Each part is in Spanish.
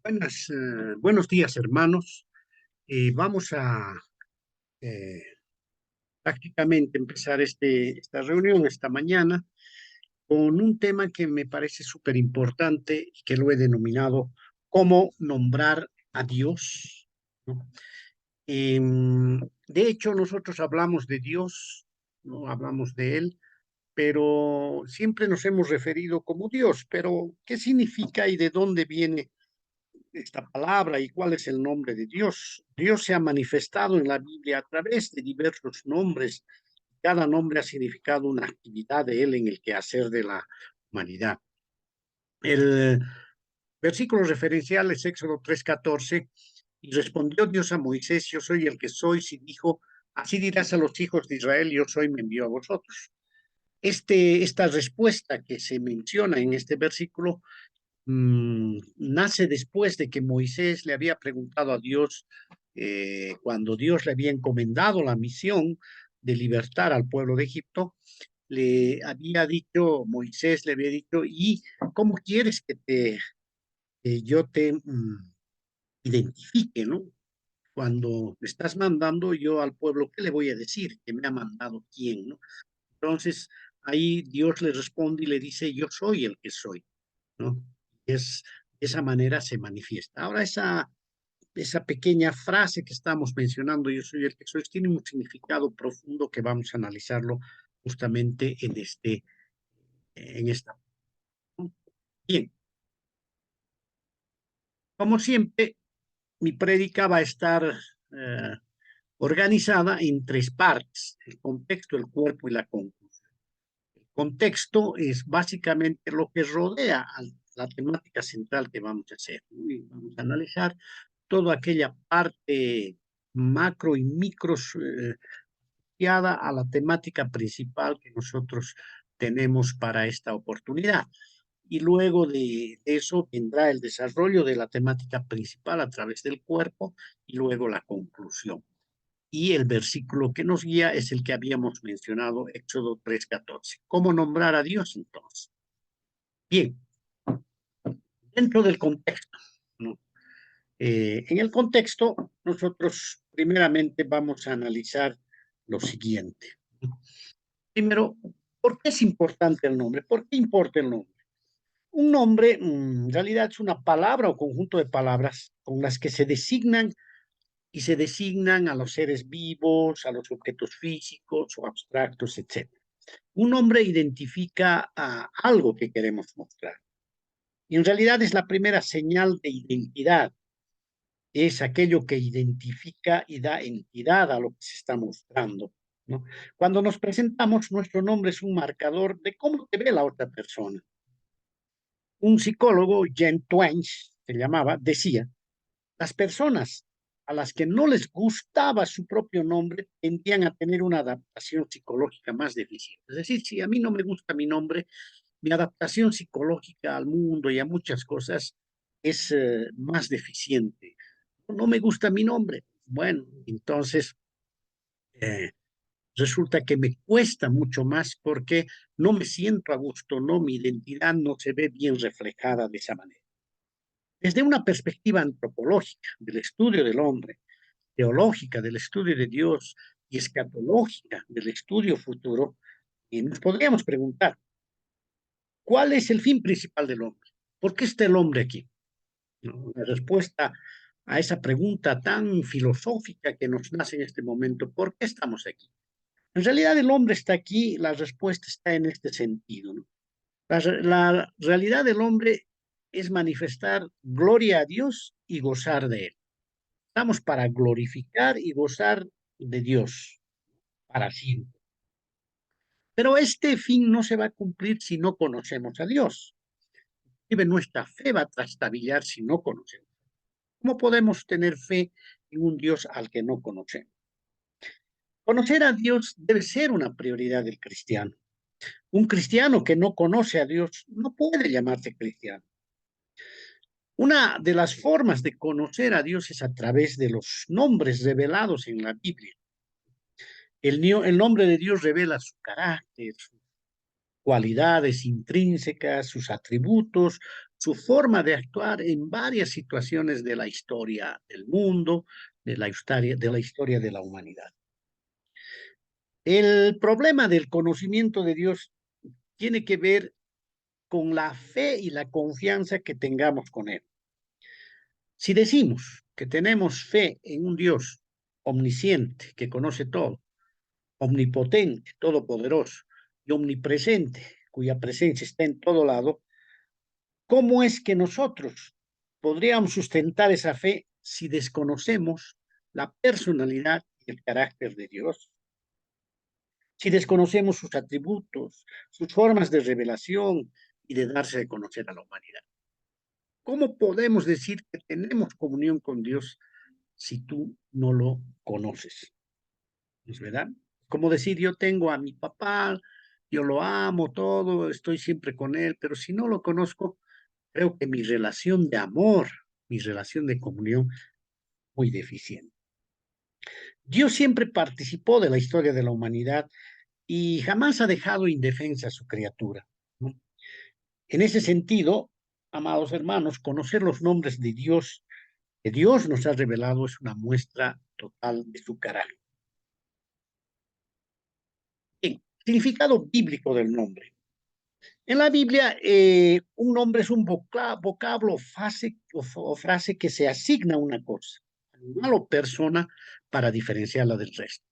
Buenos días, hermanos. Vamos a eh, prácticamente empezar esta reunión esta mañana con un tema que me parece súper importante y que lo he denominado cómo nombrar a Dios, ¿no? De hecho, nosotros hablamos de Dios, no hablamos de Él, pero siempre nos hemos referido como Dios. Pero, ¿qué significa y de dónde viene esta palabra y cuál es el nombre de Dios? Dios se ha manifestado en la Biblia a través de diversos nombres. Cada nombre ha significado una actividad de Él en el quehacer de la humanidad. El versículo referencial es Éxodo 3:14, y respondió Dios a Moisés: yo soy el que soy, y dijo, así dirás a los hijos de Israel, yo soy, me envió a vosotros. Esta respuesta que se menciona en este versículo nace después de que Moisés le había preguntado a Dios, cuando Dios le había encomendado la misión de libertar al pueblo de Egipto. Le había dicho, Moisés le había dicho: ¿y cómo quieres que yo te identifique, ¿no? Cuando me estás mandando yo al pueblo, ¿qué le voy a decir? ¿Que me ha mandado quién, no? Entonces, ahí Dios le responde y le dice: yo soy el que soy, ¿no? Es, de esa manera se manifiesta. Ahora, esa pequeña frase que estamos mencionando, yo soy el que soy, tiene un significado profundo que vamos a analizarlo justamente en esta. Bien, como siempre, mi prédica va a estar organizada en tres partes: el contexto, el cuerpo y la conclusión. El contexto es básicamente lo que rodea a la temática central que vamos a hacer, ¿no? Y vamos a analizar toda aquella parte macro y micro asociada a la temática principal que nosotros tenemos para esta oportunidad. Y luego de eso vendrá el desarrollo de la temática principal a través del cuerpo y luego la conclusión. Y el versículo que nos guía es el que habíamos mencionado, Éxodo 3:14. ¿Cómo nombrar a Dios entonces? Bien, dentro del contexto, ¿no? En el contexto, nosotros primeramente vamos a analizar lo siguiente. Primero, ¿por qué es importante el nombre? ¿Por qué importa el nombre? Un nombre, en realidad, es una palabra o conjunto de palabras con las que se designan a los seres vivos, a los objetos físicos o abstractos, etc. Un nombre identifica a algo que queremos mostrar. Y en realidad es la primera señal de identidad. Es aquello que identifica y da entidad a lo que se está mostrando, ¿no? Cuando nos presentamos, nuestro nombre es un marcador de cómo te ve la otra persona. Un psicólogo, Jen Twain, se llamaba, decía: las personas a las que no les gustaba su propio nombre tendían a tener una adaptación psicológica más deficiente. Es decir, si a mí no me gusta mi nombre, mi adaptación psicológica al mundo y a muchas cosas es más deficiente. No me gusta mi nombre. Bueno, entonces eh, resulta que me cuesta mucho más porque no me siento a gusto, no, mi identidad no se ve bien reflejada de esa manera. Desde una perspectiva antropológica del estudio del hombre, teológica del estudio de Dios y escatológica del estudio futuro, nos podríamos preguntar, ¿cuál es el fin principal del hombre? ¿Por qué está el hombre aquí? ¿No? La respuesta a esa pregunta tan filosófica que nos nace en este momento: ¿por qué estamos aquí? En realidad el hombre está aquí, la respuesta está en este sentido, ¿no? La realidad del hombre es manifestar gloria a Dios y gozar de Él. Estamos para glorificar y gozar de Dios para siempre. Pero este fin no se va a cumplir si no conocemos a Dios. Y nuestra fe va a trastabillar si no conocemos. ¿Cómo podemos tener fe en un Dios al que no conocemos? Conocer a Dios debe ser una prioridad del cristiano. Un cristiano que no conoce a Dios no puede llamarse cristiano. Una de las formas de conocer a Dios es a través de los nombres revelados en la Biblia. El nombre de Dios revela su carácter, sus cualidades intrínsecas, sus atributos, su forma de actuar en varias situaciones de la historia del mundo, de la historia de la humanidad. El problema del conocimiento de Dios tiene que ver con la fe y la confianza que tengamos con Él. Si decimos que tenemos fe en un Dios omnisciente, que conoce todo, omnipotente, todopoderoso y omnipresente, cuya presencia está en todo lado, ¿cómo es que nosotros podríamos sustentar esa fe si desconocemos la personalidad y el carácter de Dios? Si desconocemos sus atributos, sus formas de revelación y de darse a conocer a la humanidad. ¿Cómo podemos decir que tenemos comunión con Dios si tú no lo conoces? ¿Es verdad? Como decir, yo tengo a mi papá, yo lo amo todo, estoy siempre con él, pero si no lo conozco, creo que mi relación de amor, mi relación de comunión, muy deficiente. Dios siempre participó de la historia de la humanidad y jamás ha dejado indefensa a su criatura, ¿no? En ese sentido, amados hermanos, conocer los nombres de Dios que Dios nos ha revelado es una muestra total de su carácter. Bien, significado bíblico del nombre. En la Biblia, un nombre es un vocablo o frase que se asigna a una cosa, animal o persona, para diferenciarla del resto.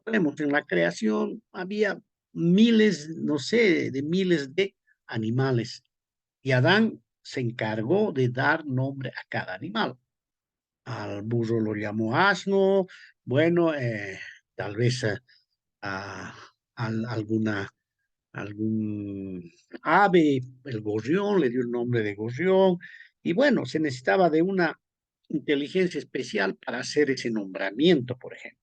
Vemos, en la creación había miles, no sé, de miles de animales, y Adán se encargó de dar nombre a cada animal. Al burro lo llamó asno, bueno, tal vez a, algún ave, el gorrión, le dio el nombre de gorrión, y bueno, se necesitaba de una inteligencia especial para hacer ese nombramiento, por ejemplo.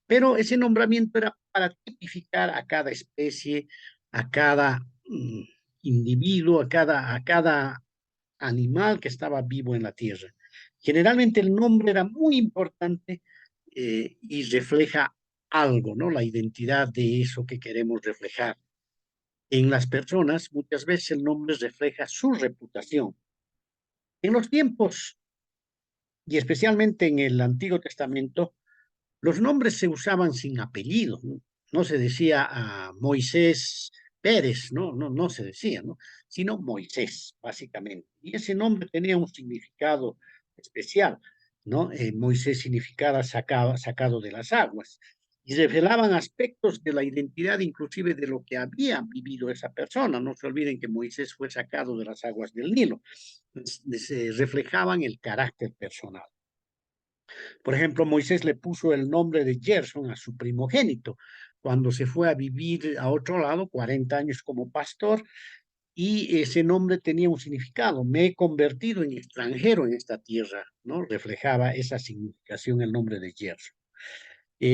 Pero ese nombramiento era para tipificar a cada especie, a cada individuo, a cada animal que estaba vivo en la tierra. Generalmente el nombre era muy importante y refleja algo, ¿no? La identidad de eso que queremos reflejar. En las personas, muchas veces el nombre refleja su reputación. En los tiempos, y especialmente en el Antiguo Testamento, los nombres se usaban sin apellido, ¿no? No se decía a Moisés Pérez, no se decía, ¿no? Sino Moisés, básicamente. Y ese nombre tenía un significado especial, ¿no? Moisés significaba sacado de las aguas. Y revelaban aspectos de la identidad, inclusive de lo que había vivido esa persona. No se olviden que Moisés fue sacado de las aguas del Nilo. Se reflejaban el carácter personal. Por ejemplo, Moisés le puso el nombre de Gerson a su primogénito cuando se fue a vivir a otro lado, 40 años como pastor, y ese nombre tenía un significado. Me he convertido en extranjero en esta tierra, ¿no? Reflejaba esa significación el nombre de Gerson.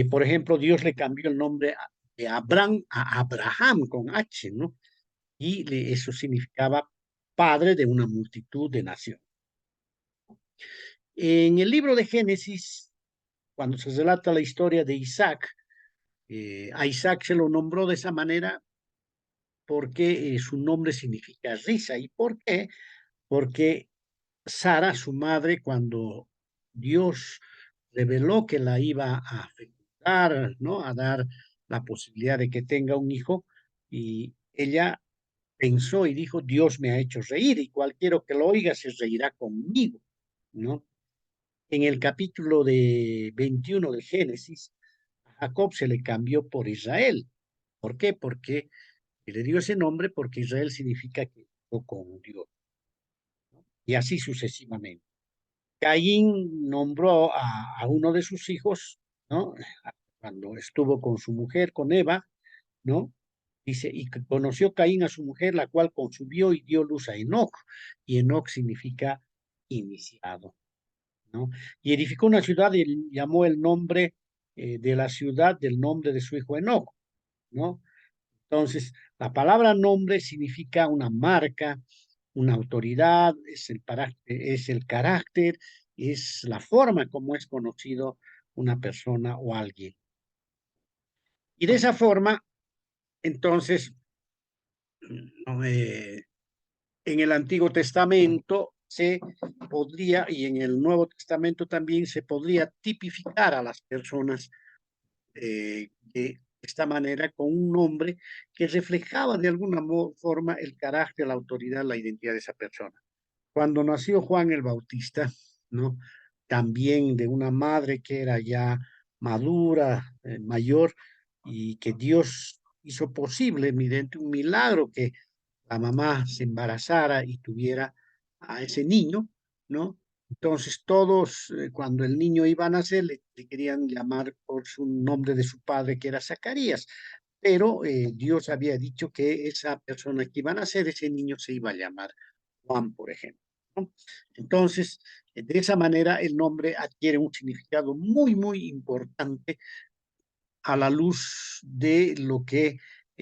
Por ejemplo, Dios le cambió el nombre de Abraham a Abraham con H, ¿no? Y eso significaba padre de una multitud de naciones. En el libro de Génesis, cuando se relata la historia de Isaac, a Isaac se lo nombró de esa manera porque su nombre significa risa. ¿Y por qué? Porque Sara, su madre, cuando Dios reveló que la iba a fecundar, ¿no? A dar la posibilidad de que tenga un hijo, y ella pensó y dijo, Dios me ha hecho reír y cualquiera que lo oiga se reirá conmigo, ¿no? En el capítulo de 21 de Génesis, a Jacob se le cambió por Israel. ¿Por qué? Porque le dio ese nombre porque Israel significa que estuvo con Dios, ¿no? Y así sucesivamente. Caín nombró a uno de sus hijos, ¿no? Cuando estuvo con su mujer, con Eva, ¿no? Dice, y conoció Caín a su mujer, la cual concibió y dio luz a Enoc, y Enoc significa iniciado, ¿no? Y edificó una ciudad y llamó el nombre de la ciudad del nombre de su hijo Enoc, ¿no? Entonces, la palabra nombre significa una marca, una autoridad, es el carácter, es la forma como es conocido una persona o alguien. Y de esa forma, entonces, no, En el Antiguo Testamento se podría, y en el Nuevo Testamento también se podría tipificar a las personas de esta manera con un nombre que reflejaba de alguna forma el carácter, la autoridad, la identidad de esa persona. Cuando nació Juan el Bautista, ¿no? También de una madre que era ya madura, mayor, y que Dios hizo posible mediante un milagro que la mamá se embarazara y tuviera a ese niño, ¿no? Entonces todos, cuando el niño iba a nacer, le querían llamar por su nombre de su padre, que era Zacarías, pero Dios había dicho que esa persona que iba a nacer, ese niño se iba a llamar Juan, por ejemplo, ¿no? Entonces, de esa manera el nombre adquiere un significado muy, muy importante a la luz de lo que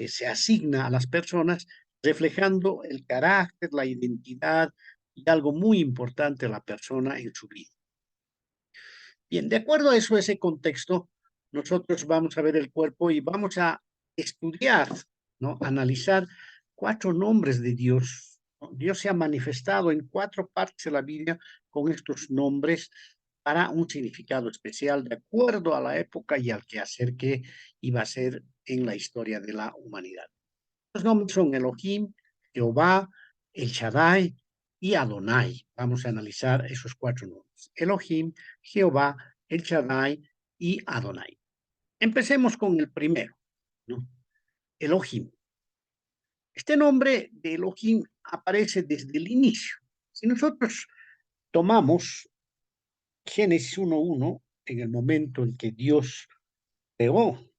se asigna a las personas, reflejando el carácter, la identidad y algo muy importante a la persona en su vida. Bien, de acuerdo a eso, ese contexto, nosotros vamos a ver el cuerpo y vamos a estudiar, ¿no? Analizar 4 nombres de Dios, ¿no? Dios se ha manifestado en 4 partes de la Biblia con estos nombres para un significado especial de acuerdo a la época y al quehacer que iba a ser en la historia de la humanidad. Los nombres son Elohim, Jehová, El Shaddai y Adonai. Vamos a analizar esos 4 nombres. Elohim, Jehová, El Shaddai y Adonai. Empecemos con el primero, ¿no? Elohim. Este nombre de Elohim aparece desde el inicio. Si nosotros tomamos Génesis 1:1, en el momento en que Dios creó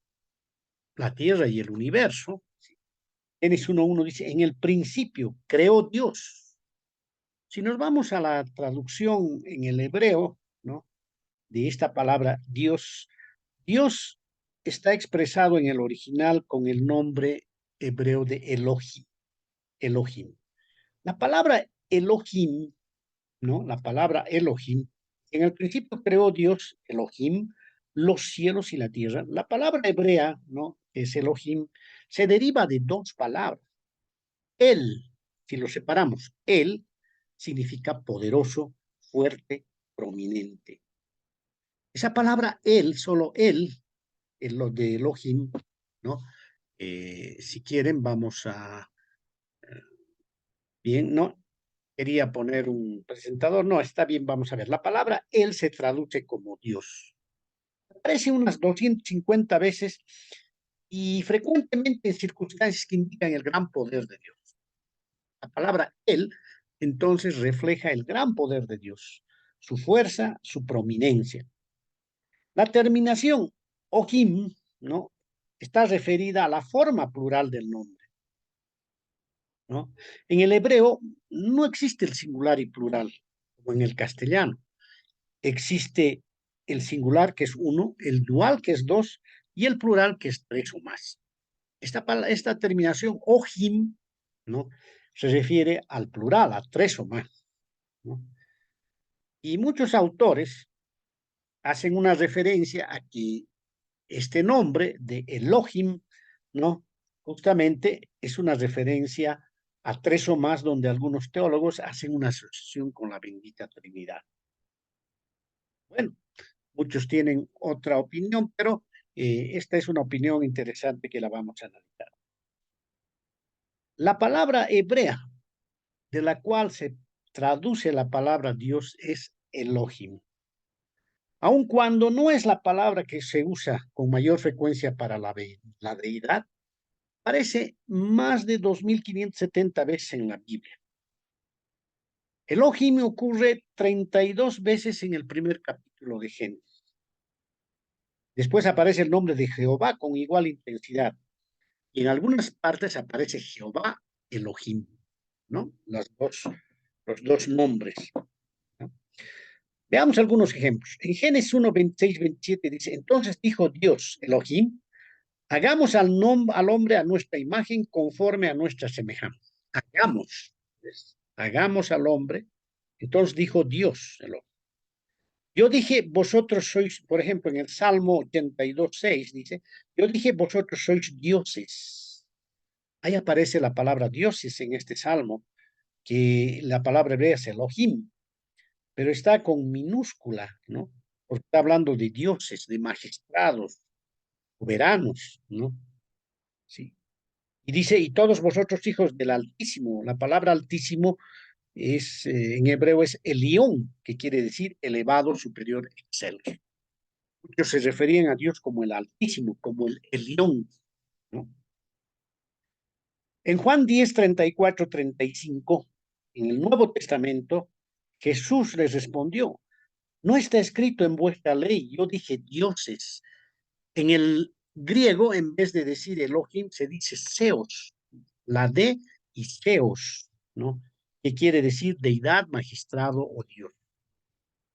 la tierra y el universo, Génesis 1:1 dice, en el principio creó Dios. Si nos vamos a la traducción en el hebreo, ¿no? De esta palabra Dios, Dios está expresado en el original con el nombre hebreo de Elohim, Elohim. La palabra Elohim, ¿no? La palabra Elohim, en el principio creó Dios, Elohim, los cielos y la tierra. La palabra hebrea, ¿no? Que es Elohim, se deriva de 2 palabras. Él, si lo separamos, él significa poderoso, fuerte, prominente. Esa palabra él, solo él, en lo de Elohim, ¿no? Si quieren, vamos a, bien, no, quería poner un presentador, no, está bien, vamos a ver. La palabra él se traduce como Dios. Aparece unas 250 veces y frecuentemente en circunstancias que indican el gran poder de Dios. La palabra él entonces refleja el gran poder de Dios, su fuerza, su prominencia. La terminación Ohim, ¿no? Está referida a la forma plural del nombre, ¿no? En el hebreo no existe el singular y plural, como en el castellano. Existe el singular, que es uno, el dual, que es dos, y el plural, que es tres o más. Esta terminación Ohim, ¿no? Se refiere al plural, a tres o más, ¿no? Y muchos autores hacen una referencia a que este nombre de Elohim, ¿no? Justamente es una referencia a tres o más, donde algunos teólogos hacen una asociación con la bendita Trinidad. Bueno, muchos tienen otra opinión, pero esta es una opinión interesante que la vamos a analizar. La palabra hebrea de la cual se traduce la palabra Dios es Elohim. Aun cuando no es la palabra que se usa con mayor frecuencia para la deidad, aparece más de 2570 veces en la Biblia. Elohim ocurre 32 veces en el primer capítulo de Génesis. Después aparece el nombre de Jehová con igual intensidad. Y en algunas partes aparece Jehová Elohim, ¿no? Los dos nombres, ¿no? Veamos algunos ejemplos. En Génesis 1:26-27 dice, entonces dijo Dios, Elohim, hagamos al hombre a nuestra imagen conforme a nuestra semejanza. Hagamos, hagamos al hombre. Entonces dijo Dios, Elohim. Yo dije, vosotros sois, por ejemplo, en el Salmo 82:6 dice, yo dije, vosotros sois dioses. Ahí aparece la palabra dioses en este salmo, que la palabra hebrea es Elohim, pero está con minúscula, ¿no? Porque está hablando de dioses, de magistrados, soberanos, ¿no? Sí. Y dice, y todos vosotros hijos del Altísimo. La palabra Altísimo es, en hebreo es Elión, que quiere decir elevado, superior, excelso. Muchos se referían a Dios como el Altísimo, como el Elión, ¿no? En Juan 10, 34, 35, en el Nuevo Testamento, Jesús les respondió, no está escrito en vuestra ley, yo dije dioses. En el griego, en vez de decir Elohim, se dice Zeus, la D y Zeus, ¿no? Que quiere decir deidad, magistrado o Dios.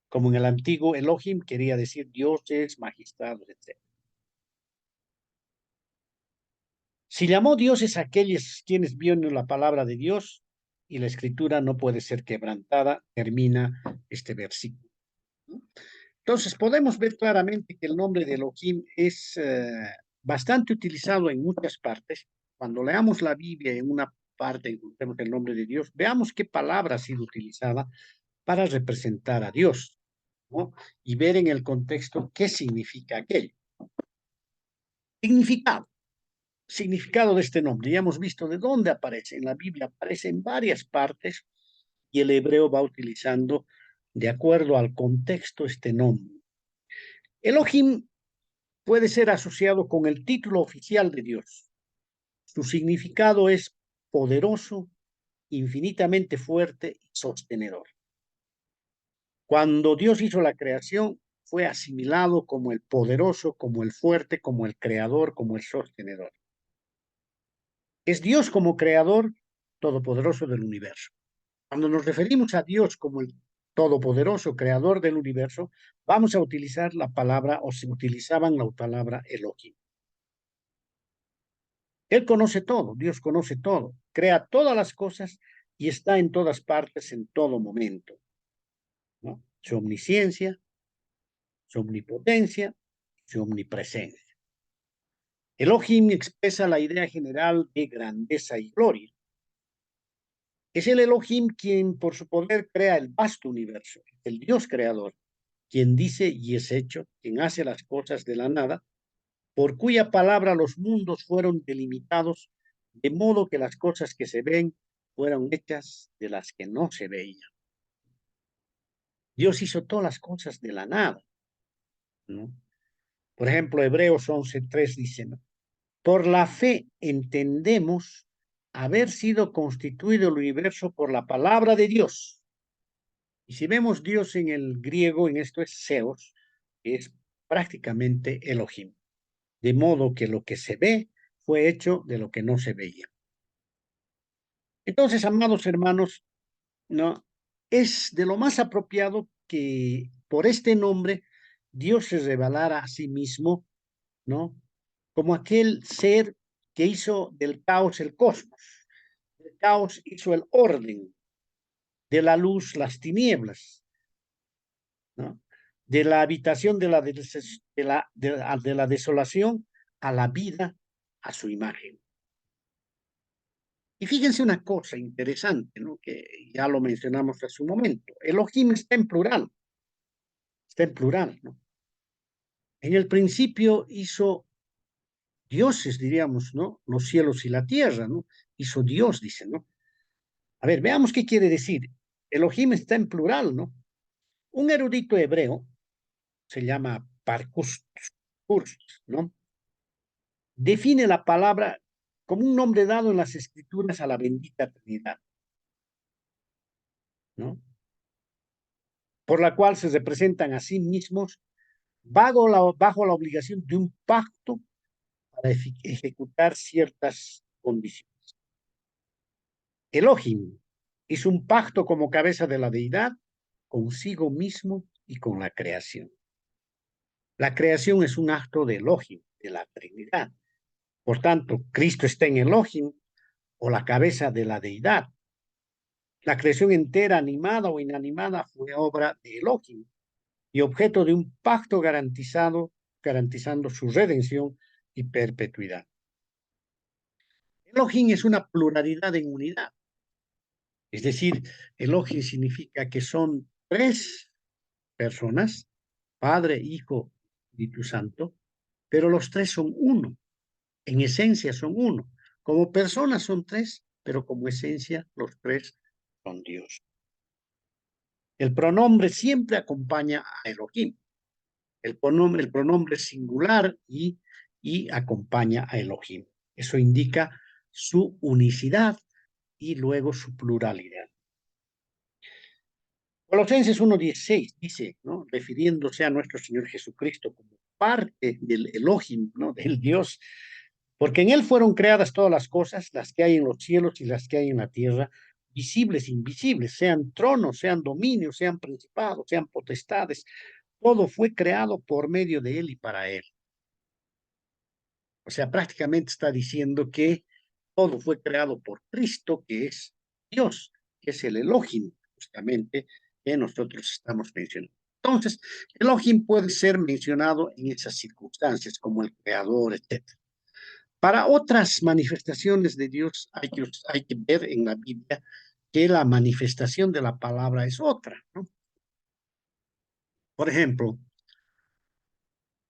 Como en el antiguo Elohim quería decir dioses, magistrados, etc. Si llamó dioses a aquellos quienes vieron la palabra de Dios y la escritura no puede ser quebrantada, termina este versículo. Entonces podemos ver claramente que el nombre de Elohim es bastante utilizado en muchas partes. Cuando leamos la Biblia en una parte encontremos el nombre de Dios, veamos qué palabra ha sido utilizada para representar a Dios, ¿no? Y ver en el contexto qué significa aquello. Significado. Significado de este nombre. Ya hemos visto de dónde aparece. En la Biblia aparece en varias partes y el hebreo va utilizando de acuerdo al contexto este nombre. Elohim puede ser asociado con el título oficial de Dios. Su significado es poderoso, infinitamente fuerte y sostenedor. Cuando Dios hizo la creación, fue asimilado como el poderoso, como el fuerte, como el creador, como el sostenedor. Es Dios como creador todopoderoso del universo. Cuando nos referimos a Dios como el todopoderoso creador del universo, vamos a utilizar la palabra, o se utilizaban la palabra Elohim. Él conoce todo, Dios conoce todo, crea todas las cosas y está en todas partes en todo momento, ¿no? Su omnisciencia, su omnipotencia, su omnipresencia. Elohim expresa la idea general de grandeza y gloria. Es el Elohim quien por su poder crea el vasto universo, el Dios creador, quien dice y es hecho, quien hace las cosas de la nada, por cuya palabra los mundos fueron delimitados, de modo que las cosas que se ven fueron hechas de las que no se veían. Dios hizo todas las cosas de la nada, ¿no? Por ejemplo, Hebreos 11:3 dice, ¿no? Por la fe entendemos haber sido constituido el universo por la palabra de Dios. Y si vemos Dios en el griego, en esto es Zeus, que es prácticamente Elohim. De modo que lo que se ve fue hecho de lo que no se veía. Entonces, amados hermanos, ¿no? Es de lo más apropiado que por este nombre Dios se revelara a sí mismo, ¿no? Como aquel ser que hizo del caos el cosmos. El caos hizo el orden, de la luz las tinieblas, ¿no? De la habitación de la desolación a la vida a su imagen. Y fíjense una cosa interesante, ¿no? Que ya lo mencionamos hace un momento. Elohim está en plural, ¿no? En el principio hizo dioses, diríamos, ¿no? Los cielos y la tierra, ¿no? Hizo Dios, dice, ¿no? A ver, veamos qué quiere decir. Elohim está en plural, ¿no? Un erudito hebreo, se llama Parkhurst, ¿no? Define la palabra como un nombre dado en las escrituras a la bendita Trinidad, ¿no? Por la cual se representan a sí mismos bajo la obligación de un pacto para ejecutar ciertas condiciones. Elohim hizo un pacto como cabeza de la deidad consigo mismo y con la creación. La creación es un acto de Elohim, de la Trinidad. Por tanto, Cristo está en Elohim o la cabeza de la deidad. La creación entera, animada o inanimada, fue obra de Elohim y objeto de un pacto garantizando su redención y perpetuidad. Elohim es una pluralidad en unidad. Es decir, Elohim significa que son tres personas, Padre, Hijo, Espíritu Santo, pero los tres son uno. En esencia son uno. Como personas son tres, pero como esencia los tres son Dios. El pronombre siempre acompaña a Elohim. El pronombre singular y acompaña a Elohim. Eso indica su unicidad y luego su pluralidad. Colosenses 1:16 dice, ¿no? Refiriéndose a nuestro Señor Jesucristo como parte del Elohim, ¿no? Del Dios, porque en Él fueron creadas todas las cosas, las que hay en los cielos y las que hay en la tierra, visibles e invisibles, sean tronos, sean dominios, sean principados, sean potestades, todo fue creado por medio de Él y para Él. O sea, prácticamente está diciendo que todo fue creado por Cristo, que es Dios, que es el Elohim, justamente, que nosotros estamos mencionando. Entonces, Elohim puede ser mencionado en esas circunstancias, como el creador, etc. Para otras manifestaciones de Dios hay que ver en la Biblia que la manifestación de la palabra es otra, ¿no? Por ejemplo,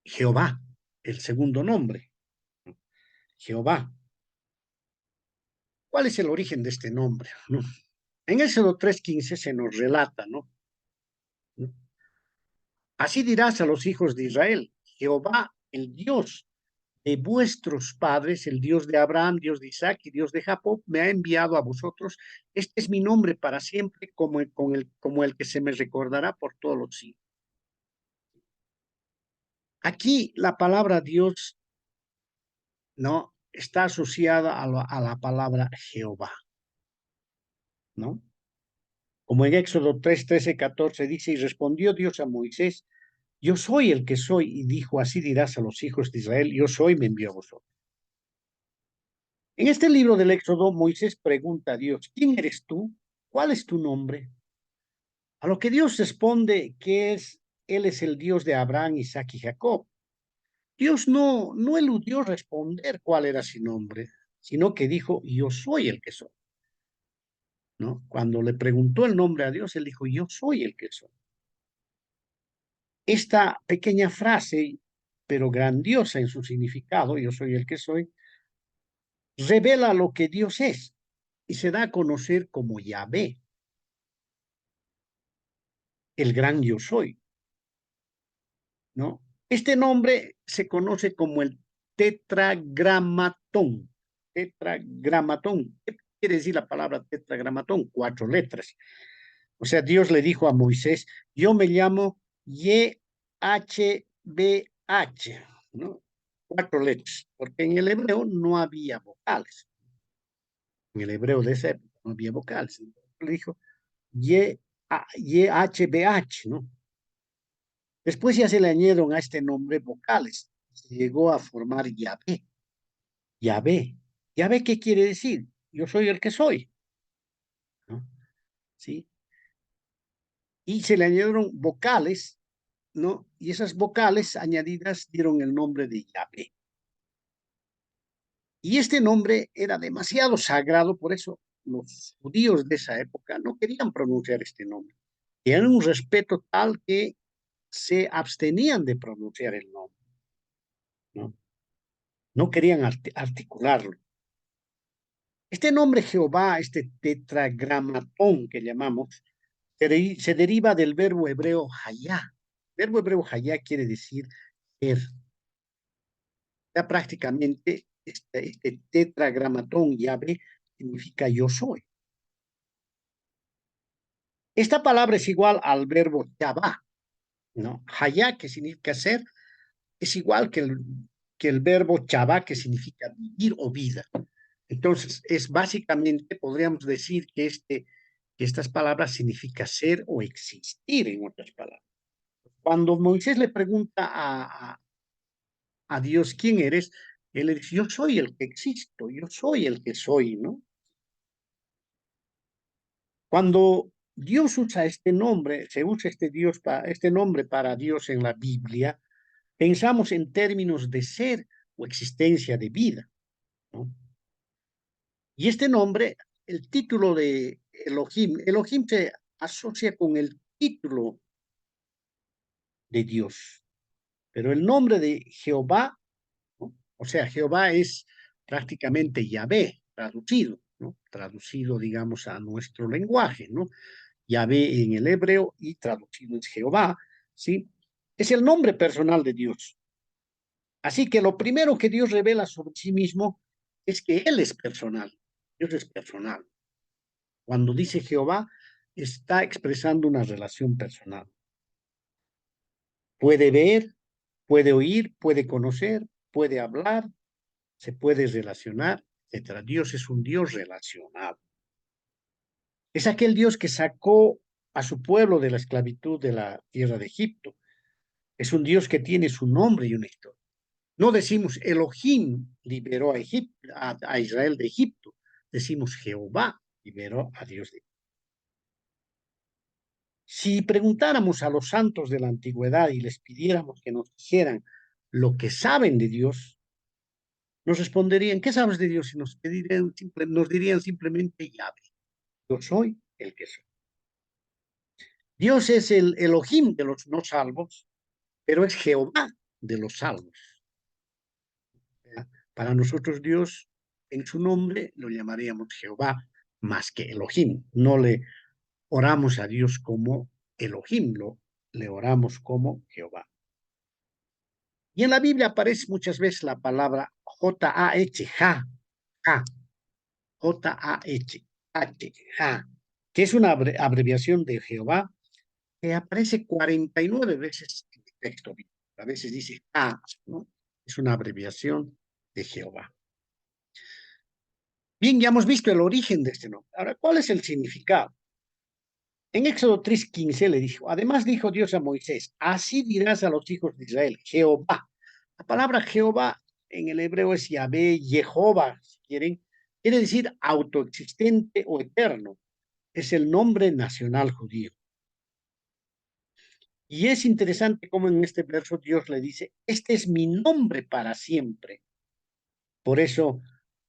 Jehová, el segundo nombre, ¿no? Jehová. ¿Cuál es el origen de este nombre? ¿No? En Éxodo 3:15 se nos relata, ¿no? Así dirás a los hijos de Israel, Jehová, el Dios de vuestros padres, el Dios de Abraham, Dios de Isaac y Dios de Jacob, me ha enviado a vosotros. Este es mi nombre para siempre, como el que se me recordará por todos los siglos. Aquí la palabra Dios, ¿no? Está asociada a la palabra Jehová, ¿no? Como en Éxodo 3:13-14 dice, y respondió Dios a Moisés, yo soy el que soy, y dijo, así dirás a los hijos de Israel, yo soy, me envió a vosotros. En este libro del Éxodo, Moisés pregunta a Dios, ¿quién eres tú? ¿Cuál es tu nombre? A lo que Dios responde que Él es el Dios de Abraham, Isaac y Jacob. Dios no eludió responder cuál era su nombre, sino que dijo, yo soy el que soy, ¿no? Cuando le preguntó el nombre a Dios, él dijo, yo soy el que soy. Esta pequeña frase, pero grandiosa en su significado, yo soy el que soy, revela lo que Dios es y se da a conocer como Yahvé, el gran yo soy, ¿no? Este nombre se conoce como el tetragramatón. Tetragramatón. ¿Qué quiere decir la palabra tetragramatón? 4 letras. O sea, Dios le dijo a Moisés, yo me llamo YHBH, ¿no? 4 letras, porque en el hebreo no había vocales. En el hebreo de esa época no había vocales. Entonces le dijo YHBH, ¿no? Después ya se le añadieron a este nombre vocales. Se llegó a formar Yahvé. Yahvé. Yahvé, ¿qué quiere decir? Yo soy el que soy, ¿no? ¿Sí? Y se le añadieron vocales, ¿no? Y esas vocales añadidas dieron el nombre de Yahvé. Y este nombre era demasiado sagrado, por eso los judíos de esa época no querían pronunciar este nombre. Tenían un respeto tal que se abstenían de pronunciar el nombre, ¿no? No querían articularlo. Este nombre Jehová, este tetragramatón que llamamos, se deriva del verbo hebreo hayá. El verbo hebreo hayá quiere decir ser. Ya prácticamente este tetragramatón Yahvé significa yo soy. Esta palabra es igual al verbo yabá, ¿no? Hayá, que significa ser, es igual que el verbo chabá, que significa vivir o vida. Entonces, es básicamente, podríamos decir que estas palabras significa ser o existir, en otras palabras. Cuando Moisés le pregunta a Dios, ¿quién eres? Él le dice, yo soy el que existo, yo soy el que soy, ¿no? Cuando Dios usa este nombre, se usa este nombre para Dios en la Biblia, pensamos en términos de ser o existencia de vida, ¿no? Y este nombre, el título de Elohim. Elohim se asocia con el título de Dios, pero el nombre de Jehová, ¿no? O sea, Jehová es prácticamente Yahvé, traducido, ¿no? Traducido, digamos, a nuestro lenguaje, ¿no? Yahvé en el hebreo y traducido es Jehová, ¿sí? Es el nombre personal de Dios. Así que lo primero que Dios revela sobre sí mismo es que Él es personal. Dios es personal. Cuando dice Jehová, está expresando una relación personal. Puede ver, puede oír, puede conocer, puede hablar, se puede relacionar, etcétera. Dios es un Dios relacional. Es aquel Dios que sacó a su pueblo de la esclavitud de la tierra de Egipto. Es un Dios que tiene su nombre y una historia. No decimos Elohim liberó a Israel de Egipto, decimos Jehová liberó a Dios de Egipto. Si preguntáramos a los santos de la antigüedad y les pidiéramos que nos dijeran lo que saben de Dios, nos responderían, ¿qué sabes de Dios? Y nos dirían simplemente, Yahvé, yo soy el que soy. Dios es el Elohim de los no salvos, pero es Jehová de los salvos. Para nosotros Dios, en su nombre, lo llamaríamos Jehová más que Elohim. No le oramos a Dios como Elohim, le oramos como Jehová. Y en la Biblia aparece muchas veces la palabra J-A-H, ja, ja, J-A-H, H, ja, que es una abreviación de Jehová, que aparece 49 veces en el texto bíblico. A veces dice ja, ¿no? Es una abreviación de Jehová. Bien, ya hemos visto el origen de este nombre. Ahora, ¿cuál es el significado? En Éxodo 3:15 le dijo, además dijo Dios a Moisés, así dirás a los hijos de Israel, Jehová. La palabra Jehová en el hebreo es Yahvé, Jehová, si quieren, quiere decir autoexistente o eterno. Es el nombre nacional judío. Y es interesante cómo en este verso Dios le dice, este es mi nombre para siempre. Por eso,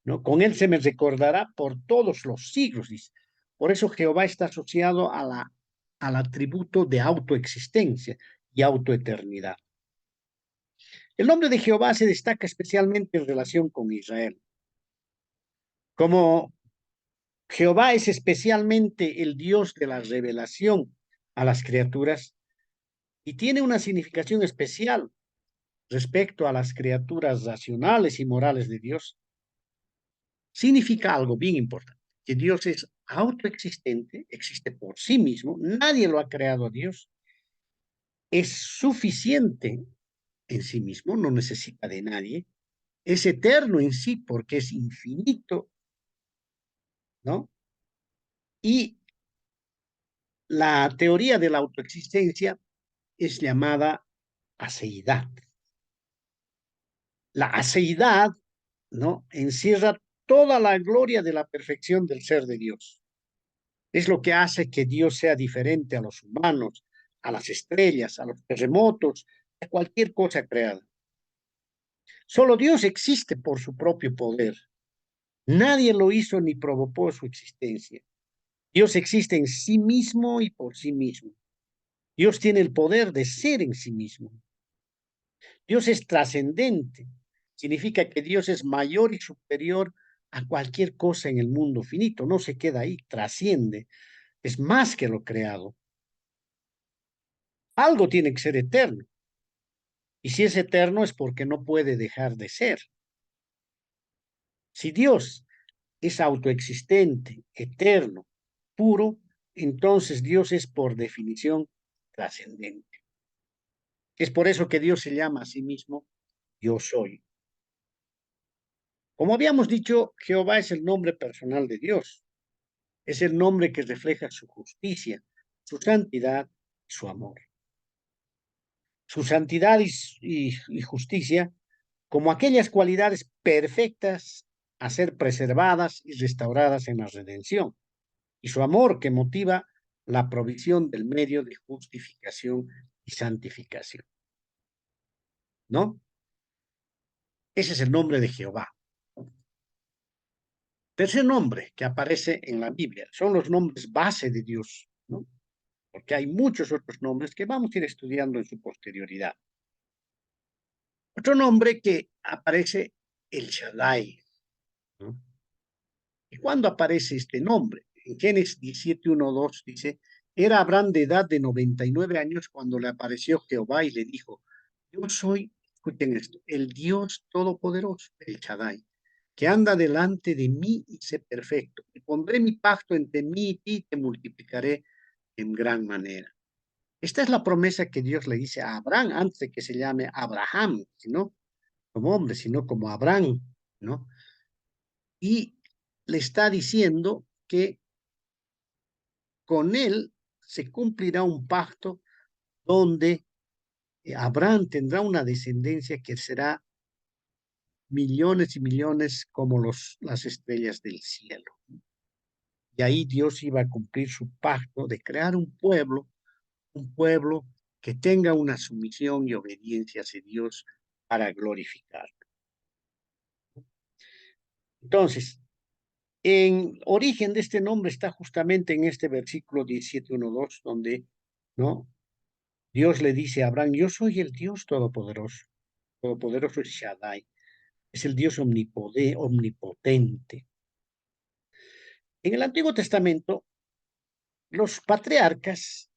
¿no? Con él se me recordará por todos los siglos, dice. Por eso Jehová está asociado al atributo de autoexistencia y autoeternidad. El nombre de Jehová se destaca especialmente en relación con Israel. Como Jehová es especialmente el Dios de la revelación a las criaturas y tiene una significación especial respecto a las criaturas racionales y morales de Dios, significa algo bien importante, que Dios es autoexistente, existe por sí mismo, nadie lo ha creado a Dios, es suficiente en sí mismo, no necesita de nadie, es eterno en sí porque es infinito, ¿no? Y la teoría de la autoexistencia es llamada aseidad. La aseidad, ¿no? Encierra toda la gloria de la perfección del ser de Dios. Es lo que hace que Dios sea diferente a los humanos, a las estrellas, a los terremotos, a cualquier cosa creada. Solo Dios existe por su propio poder. Nadie lo hizo ni provocó su existencia. Dios existe en sí mismo y por sí mismo. Dios tiene el poder de ser en sí mismo. Dios es trascendente. Significa que Dios es mayor y superior a cualquier cosa en el mundo finito. No se queda ahí, trasciende. Es más que lo creado. Algo tiene que ser eterno. Y si es eterno es porque no puede dejar de ser. Si Dios es autoexistente, eterno, puro, entonces Dios es por definición trascendente. Es por eso que Dios se llama a sí mismo yo soy. Como habíamos dicho, Jehová es el nombre personal de Dios. Es el nombre que refleja su justicia, su santidad y su amor. Su santidad y justicia como aquellas cualidades perfectas a ser preservadas y restauradas en la redención, y su amor que motiva la provisión del medio de justificación y santificación, ¿no? Ese es el nombre de Jehová. Tercer nombre que aparece en la Biblia son los nombres base de Dios, ¿no? Porque hay muchos otros nombres que vamos a ir estudiando en su posterioridad. Otro nombre que aparece, el Shaddai, ¿no? ¿Y cuándo aparece este nombre? En Génesis 17, 1, 2 dice, era Abraham de edad de 99 años cuando le apareció Jehová y le dijo, yo soy, escuchen esto, el Dios Todopoderoso, el Shaddai, que anda delante de mí y sé perfecto. Y pondré mi pacto entre mí y ti y te multiplicaré en gran manera. Esta es la promesa que Dios le dice a Abraham antes de que se llame Abraham, sino como hombre, sino como Abraham, ¿no? Y le está diciendo que con él se cumplirá un pacto donde Abraham tendrá una descendencia que será millones y millones como las estrellas del cielo. Y ahí Dios iba a cumplir su pacto de crear un pueblo que tenga una sumisión y obediencia hacia Dios para glorificarlo. Entonces, en origen de este nombre está justamente en este versículo 17:1-2, donde, ¿no? Dios le dice a Abraham, yo soy el Dios todopoderoso. Todopoderoso es Shaddai. Es el Dios omnipotente. En el Antiguo Testamento, los patriarcas,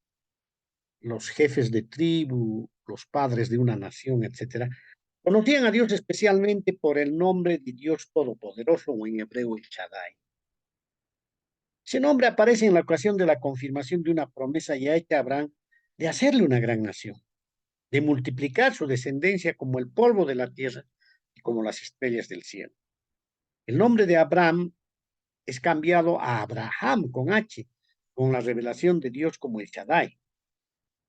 los jefes de tribu, los padres de una nación, etcétera, conocían a Dios especialmente por el nombre de Dios Todopoderoso o en hebreo el Shaddai. Ese nombre aparece en la ocasión de la confirmación de una promesa ya hecha a Abraham de hacerle una gran nación, de multiplicar su descendencia como el polvo de la tierra y como las estrellas del cielo. El nombre de Abraham es cambiado a Abraham con H, con la revelación de Dios como el Shaddai.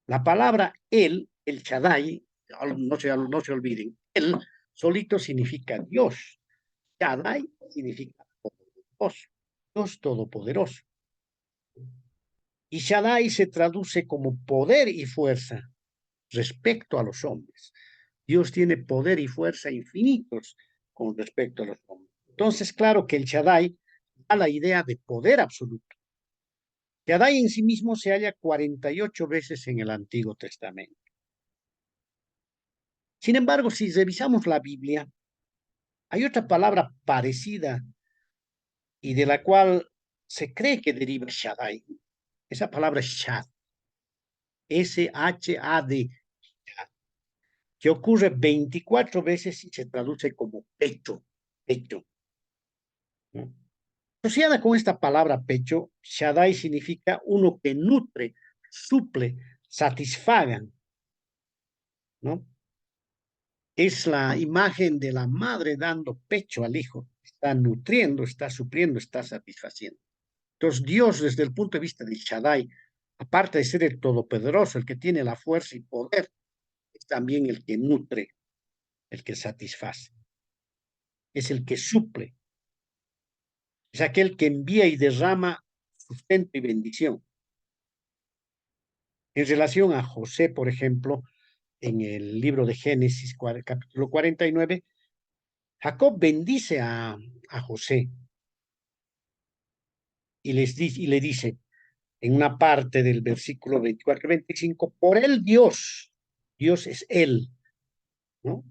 La palabra el Shaddai, no se olviden, él solito significa Dios. Shaddai significa poderoso, Dios todopoderoso. Y Shaddai se traduce como poder y fuerza respecto a los hombres. Dios tiene poder y fuerza infinitos con respecto a los hombres. Entonces, claro que el Shaddai da la idea de poder absoluto. Shaddai en sí mismo se halla 48 veces en el Antiguo Testamento. Sin embargo, si revisamos la Biblia, hay otra palabra parecida y de la cual se cree que deriva Shaddai. Esa palabra es Shad, S-H-A-D, que ocurre 24 veces y se traduce como pecho, pecho, ¿no? Asociada con esta palabra pecho, Shaddai significa uno que nutre, suple, satisfagan, ¿no? Es la imagen de la madre dando pecho al hijo, está nutriendo, está supliendo, está satisfaciendo. Entonces Dios, desde el punto de vista de Shaddai, aparte de ser el todopoderoso, el que tiene la fuerza y poder, es también el que nutre, el que satisface, es el que suple, es aquel que envía y derrama sustento y bendición. En relación a José, por ejemplo, en el libro de Génesis, capítulo 49, Jacob bendice a José y le dice en una parte del versículo 24-25, por él Dios, Dios es él, ¿no?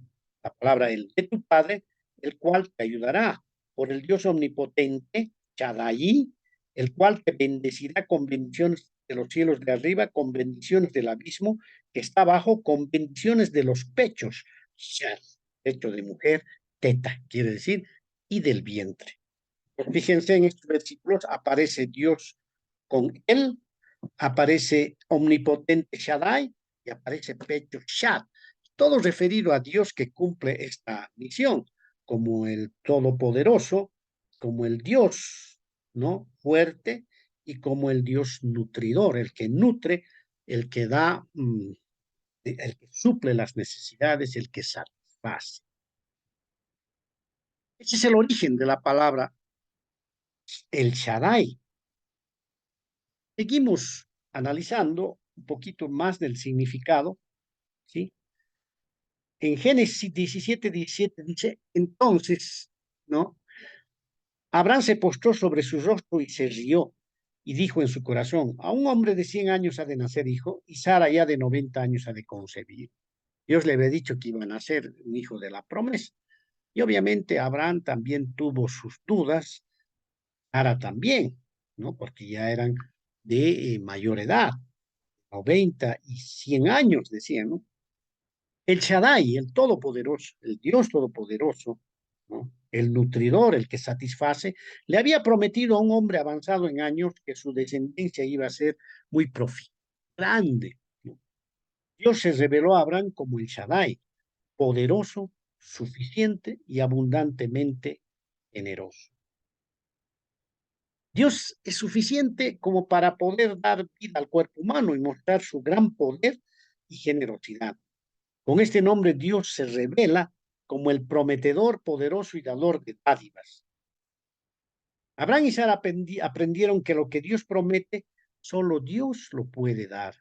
La palabra él, de tu padre, el cual te ayudará, por el Dios omnipotente, Shaddai, el cual te bendecirá con bendiciones de los cielos de arriba, con bendiciones del abismo que está abajo, con bendiciones de los pechos, Shad, pecho de mujer, teta, quiere decir, y del vientre. Pues fíjense en estos versículos, aparece Dios con él, aparece omnipotente Shaddai y aparece pecho Shad, todo referido a Dios que cumple esta misión, como el Todopoderoso, como el Dios, ¿no? Fuerte y como el Dios nutridor, el que nutre, el que da, el que suple las necesidades, el que satisface. Ese es el origen de la palabra el Shaddai. Seguimos analizando un poquito más del significado, ¿sí? En Génesis 17:17 dice, entonces, ¿no? Abraham se postró sobre su rostro y se rió y dijo en su corazón, a un hombre de 100 años ha de nacer hijo y Sara ya de 90 años ha de concebir. Dios le había dicho que iba a nacer un hijo de la promesa. Y obviamente Abraham también tuvo sus dudas, Sara también, ¿no? Porque ya eran de mayor edad, 90 y 100 años, decían, ¿no? El Shaddai, el Todopoderoso, el Dios Todopoderoso, ¿no? El nutridor, el que satisface, le había prometido a un hombre avanzado en años que su descendencia iba a ser muy profunda, grande, ¿no? Dios se reveló a Abraham como el Shaddai, poderoso, suficiente y abundantemente generoso. Dios es suficiente como para poder dar vida al cuerpo humano y mostrar su gran poder y generosidad. Con este nombre Dios se revela como el prometedor, poderoso y dador de dádivas. Abraham y Sara aprendieron que lo que Dios promete, solo Dios lo puede dar,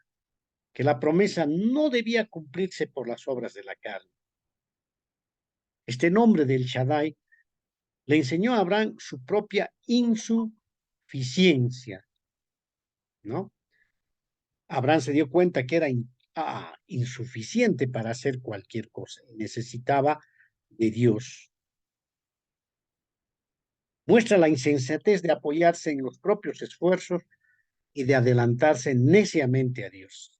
que la promesa no debía cumplirse por las obras de la carne. Este nombre del Shaddai le enseñó a Abraham su propia insuficiencia, ¿no? Abraham se dio cuenta que era insuficiente para hacer cualquier cosa, necesitaba de Dios. Muestra la insensatez de apoyarse en los propios esfuerzos y de adelantarse neciamente a Dios.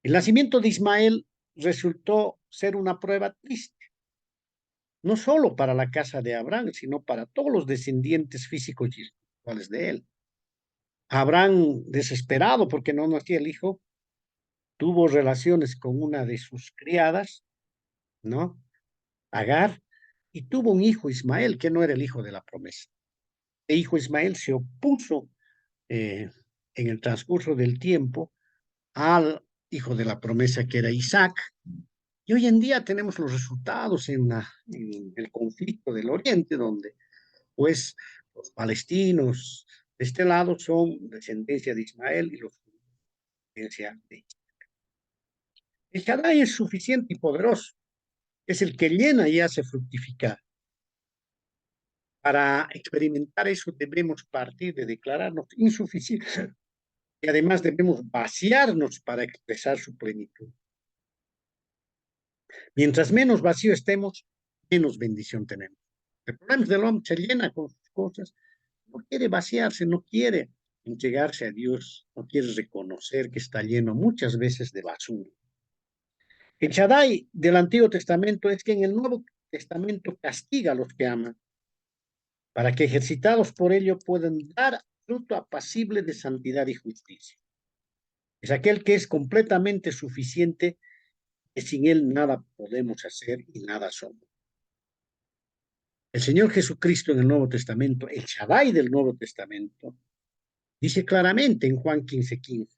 El nacimiento de Ismael resultó ser una prueba triste, no solo para la casa de Abraham, sino para todos los descendientes físicos y espirituales de él. Abraham, desesperado porque no nacía el hijo, tuvo relaciones con una de sus criadas, ¿no? Agar, y tuvo un hijo Ismael, que no era el hijo de la promesa. El hijo Ismael se opuso en el transcurso del tiempo al hijo de la promesa que era Isaac. Y hoy en día tenemos los resultados en el conflicto del Oriente, donde pues los palestinos de este lado son descendencia de Ismael y los descendencia de Isaac. El Shaddai es suficiente y poderoso, es el que llena y hace fructificar. Para experimentar eso debemos partir de declararnos insuficientes y además debemos vaciarnos para expresar su plenitud. Mientras menos vacío estemos, menos bendición tenemos. El problema es del hombre, se llena con sus cosas, no quiere vaciarse, no quiere entregarse a Dios, no quiere reconocer que está lleno muchas veces de basura. El Shaddai del Antiguo Testamento es que en el Nuevo Testamento castiga a los que aman, para que ejercitados por ello puedan dar fruto apacible de santidad y justicia. Es aquel que es completamente suficiente, que sin él nada podemos hacer y nada somos. El Señor Jesucristo en el Nuevo Testamento, el Shaddai del Nuevo Testamento, dice claramente en Juan 15:15,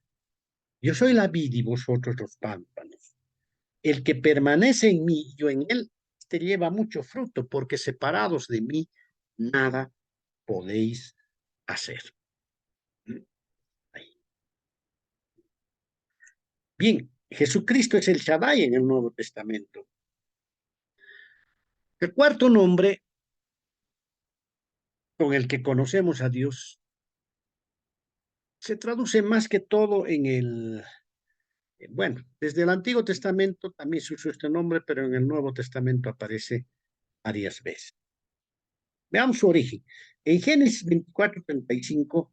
yo soy la vid y vosotros los pámpanos. El que permanece en mí y yo en él, este lleva mucho fruto, porque separados de mí, nada podéis hacer. Bien, Jesucristo es el Shaddai en el Nuevo Testamento. El cuarto nombre con el que conocemos a Dios se traduce más que todo bueno, desde el Antiguo Testamento también se usó este nombre, pero en el Nuevo Testamento aparece varias veces. Veamos su origen. En Génesis 24:35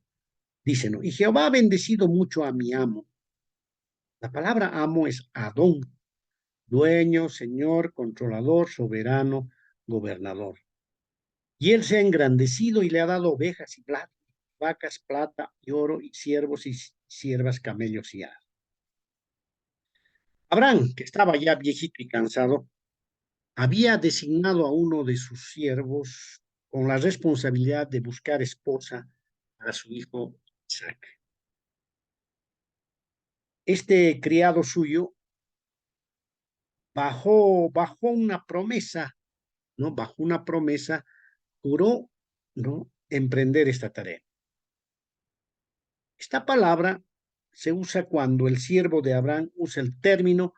dice, ¿no? Y Jehová ha bendecido mucho a mi amo. La palabra amo es Adón, dueño, señor, controlador, soberano, gobernador. Y él se ha engrandecido y le ha dado ovejas y plata, vacas, plata y oro, y siervos y siervas, camellos y asnos. Abraham, que estaba ya viejito y cansado, había designado a uno de sus siervos con la responsabilidad de buscar esposa para su hijo Isaac. Este criado suyo bajo una promesa, ¿no? Bajo una promesa, juró, ¿no? Emprender esta tarea. Esta palabra se usa cuando el siervo de Abraham usa el término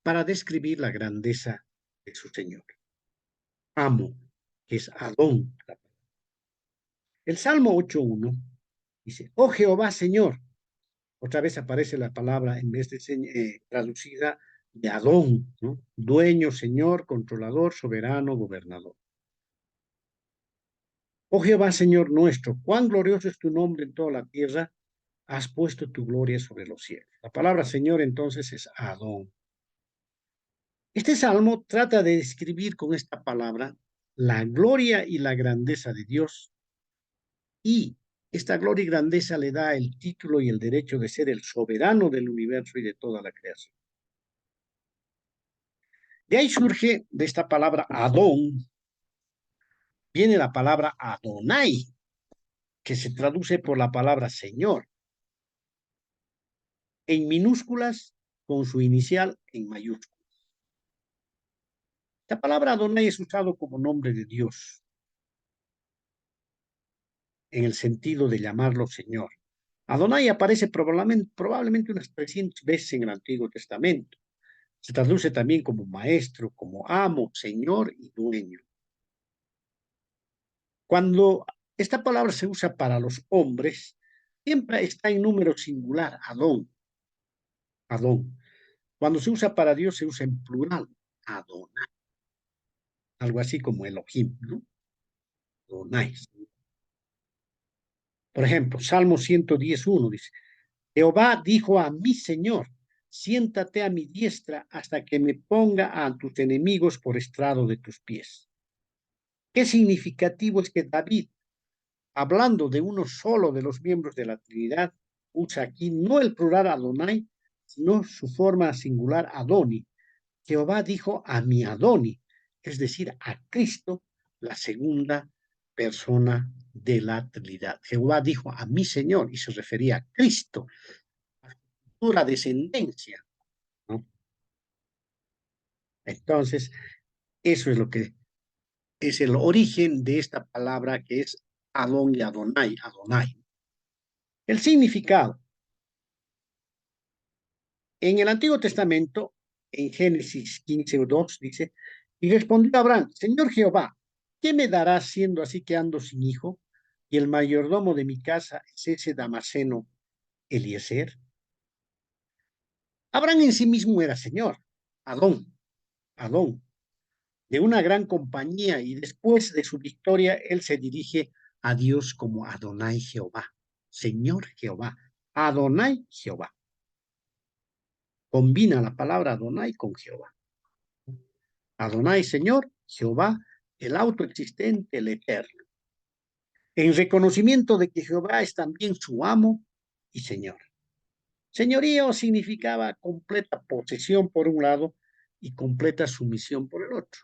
para describir la grandeza de su Señor. Amo, que es Adón. El Salmo 8.1 dice, oh Jehová, Señor. Otra vez aparece la palabra, en vez de traducida, de Adón, ¿no? Dueño, Señor, controlador, soberano, gobernador. Oh Jehová, Señor nuestro, cuán glorioso es tu nombre en toda la tierra, has puesto tu gloria sobre los cielos. La palabra Señor entonces es Adón. Este salmo trata de describir con esta palabra la gloria y la grandeza de Dios, y esta gloria y grandeza le da el título y el derecho de ser el soberano del universo y de toda la creación. De ahí surge, de esta palabra Adón, viene la palabra Adonai, que se traduce por la palabra Señor, en minúsculas con su inicial en mayúsculas. La palabra Adonai es usado como nombre de Dios, en el sentido de llamarlo Señor. Adonai aparece probablemente unas 300 veces en el Antiguo Testamento. Se traduce también como maestro, como amo, señor y dueño. Cuando esta palabra se usa para los hombres, siempre está en número singular, Adón, Adón. Cuando se usa para Dios, se usa en plural, Adonai, algo así como Elohim, ¿no? Adonai. Por ejemplo, Salmo 110.1 dice, Jehová dijo a mi Señor, siéntate a mi diestra hasta que me ponga a tus enemigos por estrado de tus pies. Qué significativo es que David, hablando de uno solo de los miembros de la Trinidad, usa aquí no el plural Adonai, sino su forma singular Adoni. Jehová dijo a mi Adoni, es decir, a Cristo, la segunda persona de la Trinidad. Jehová dijo a mi Señor y se refería a Cristo, a su futura descendencia, ¿no? Entonces, eso es lo que es el origen de esta palabra que es Adón y Adonai, Adonai. El significado. En el Antiguo Testamento, en Génesis 15:2 dice, y respondió Abraham, Señor Jehová, ¿qué me darás siendo así que ando sin hijo? Y el mayordomo de mi casa es ese Damaseno Eliezer. Abraham en sí mismo era señor, Adón, Adón, de una gran compañía, y después de su victoria, él se dirige a Dios como Adonai Jehová, Señor Jehová, Adonai Jehová. Combina la palabra Adonai con Jehová. Adonai, Señor, Jehová, el autoexistente, el eterno. En reconocimiento de que Jehová es también su amo y Señor. Señorío significaba completa posesión por un lado y completa sumisión por el otro.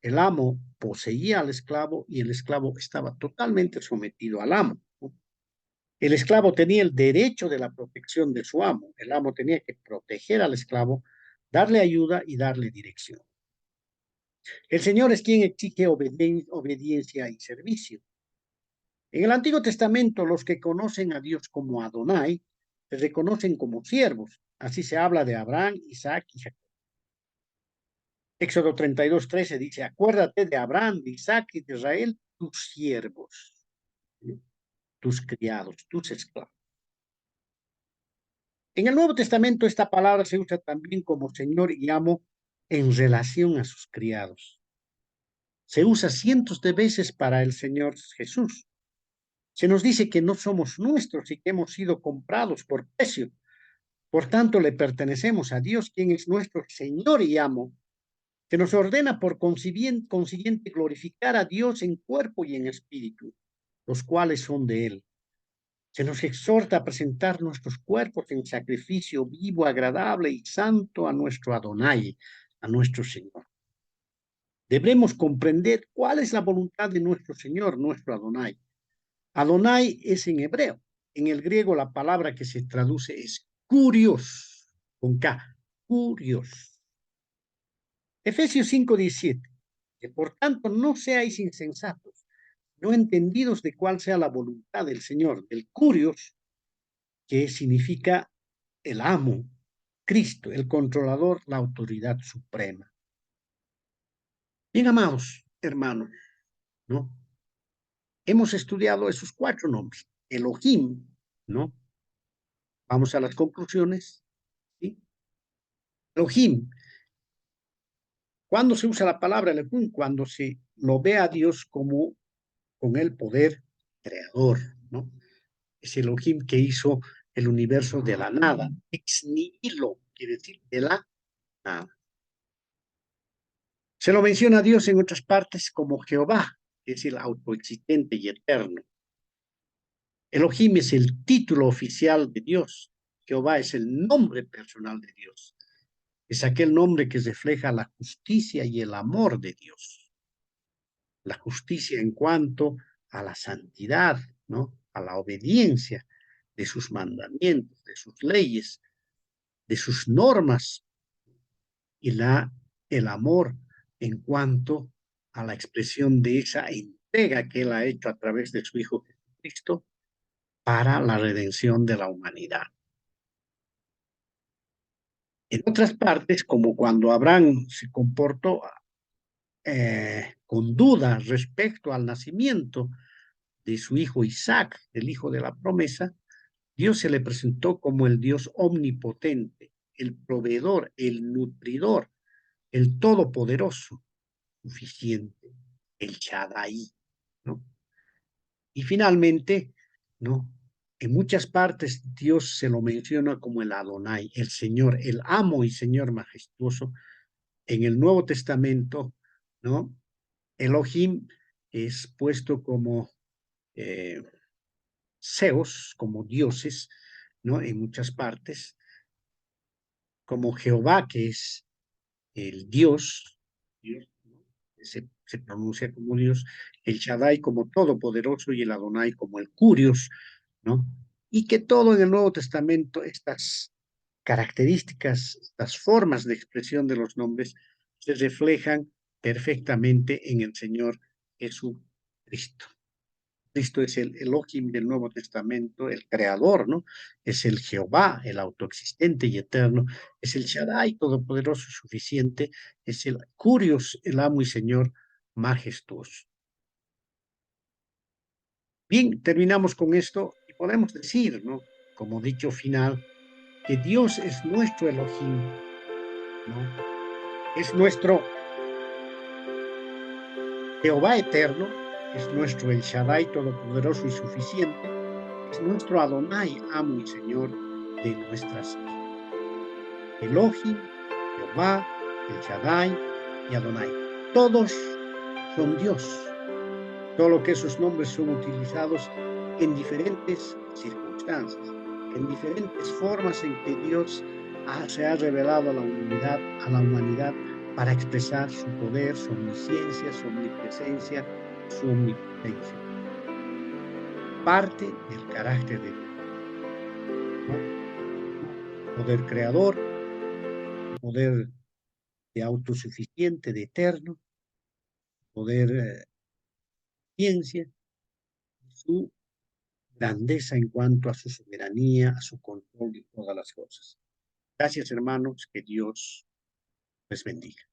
El amo poseía al esclavo y el esclavo estaba totalmente sometido al amo. El esclavo tenía el derecho de la protección de su amo. El amo tenía que proteger al esclavo, darle ayuda y darle dirección. El Señor es quien exige obediencia y servicio. En el Antiguo Testamento, los que conocen a Dios como Adonai se reconocen como siervos. Así se habla de Abraham, Isaac y Jacob. Éxodo 32:13 dice, acuérdate de Abraham, de Isaac y de Israel, tus siervos, tus criados, tus esclavos. En el Nuevo Testamento esta palabra se usa también como Señor y amo en relación a sus criados. Se usa cientos de veces para el Señor Jesús. Se nos dice que no somos nuestros y que hemos sido comprados por precio. Por tanto, le pertenecemos a Dios, quien es nuestro Señor y amo, que nos ordena por consiguiente glorificar a Dios en cuerpo y en espíritu, los cuales son de Él. Se nos exhorta a presentar nuestros cuerpos en sacrificio vivo, agradable y santo a nuestro Adonai, a nuestro Señor. Debemos comprender cuál es la voluntad de nuestro Señor, nuestro Adonai. Adonai es en hebreo. En el griego la palabra que se traduce es kurios, con K, kurios. Efesios 5:17. Que por tanto no seáis insensatos, no entendidos de cuál sea la voluntad del Señor, del kurios, que significa el amo, Cristo, el controlador, la autoridad suprema. Bien, amados hermanos, ¿no? Hemos estudiado esos 4 nombres. Elohim, ¿no? Vamos a las conclusiones, ¿sí? Elohim. ¿Cuándo se usa la palabra Elohim? Cuando se lo ve a Dios como con el poder creador, ¿no? Es Elohim que hizo el universo de la nada. Ex nihilo, quiere decir de la nada. Se lo menciona a Dios en otras partes como Jehová, que es el autoexistente y eterno. Elohim es el título oficial de Dios. Jehová es el nombre personal de Dios. Es aquel nombre que refleja la justicia y el amor de Dios. La justicia en cuanto a la santidad, ¿no? A la obediencia de sus mandamientos, de sus leyes, de sus normas, y el amor en cuanto a la expresión de esa entrega que él ha hecho a través de su Hijo Jesucristo para la redención de la humanidad. En otras partes, como cuando Abraham se comportó con duda respecto al nacimiento de su hijo Isaac, el hijo de la promesa, Dios se le presentó como el Dios omnipotente, el proveedor, el nutridor, el todopoderoso, suficiente, el Shaddai, ¿no? Y finalmente, ¿no? En muchas partes Dios se lo menciona como el Adonai, el Señor, el amo y Señor majestuoso. En el Nuevo Testamento, ¿no? Elohim es puesto como eh, Zeus, como dioses, ¿no? En muchas partes, como Jehová, que es el Dios, Dios, ¿no? Se pronuncia como Dios, el Shaddai como todopoderoso y el Adonai como el Curios, ¿no? Y que todo en el Nuevo Testamento, estas características, estas formas de expresión de los nombres, se reflejan perfectamente en el Señor Jesucristo. Cristo es el Elohim del Nuevo Testamento, el creador, ¿no? Es el Jehová, el autoexistente y eterno, es el Shaddai, todopoderoso y suficiente, es el Curios, el amo y Señor majestuoso. Bien, terminamos con esto y podemos decir, ¿no? Como dicho final, que Dios es nuestro Elohim, ¿no? Es nuestro Jehová eterno, es nuestro El Shaddai todopoderoso y suficiente, es nuestro Adonai, amo y Señor de nuestras vidas. Elohim, Jehová, El Shaddai y Adonai. Todos son Dios, solo que esos nombres son utilizados en diferentes circunstancias, en diferentes formas en que Dios se ha revelado a la humanidad para expresar su poder, su omnisciencia, su omnipresencia, su omnipotencia. Parte del carácter de Dios, ¿no? Poder creador, poder de autosuficiente, de eterno, poder ciencia, su grandeza en cuanto a su soberanía, a su control de todas las cosas. Gracias, hermanos, que Dios les bendiga.